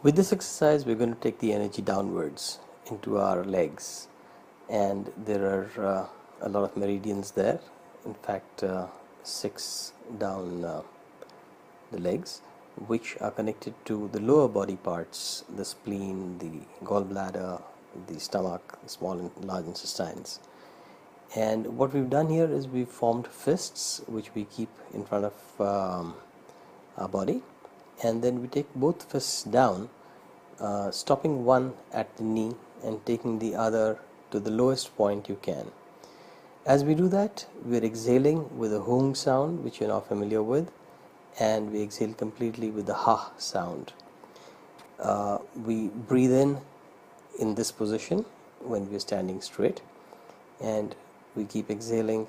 With this exercise, we're going to take the energy downwards into our legs, and there are a lot of meridians there. In fact, 6 down the legs, which are connected to the lower body parts, the spleen, the gallbladder, the stomach, the small and large intestines. And what we've done here is we've formed fists, which we keep in front of our body, and then we take both fists down, stopping one at the knee and taking the other to the lowest point you can. As we do that, we're exhaling with a HOOONG sound, which you're now familiar with, and we exhale completely with the HA sound. We breathe in this position when we're standing straight, and we keep exhaling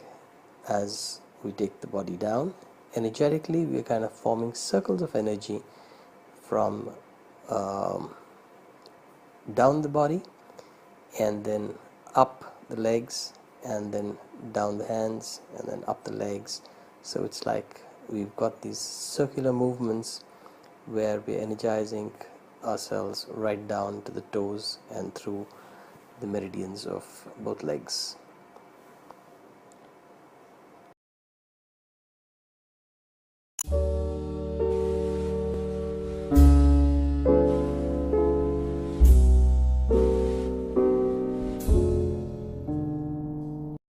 as we take the body down. Energetically, we are kind of forming circles of energy from down the body, and then up the legs, and then down the hands, and then up the legs. So it's like we've got these circular movements where we're energizing ourselves right down to the toes and through the meridians of both legs.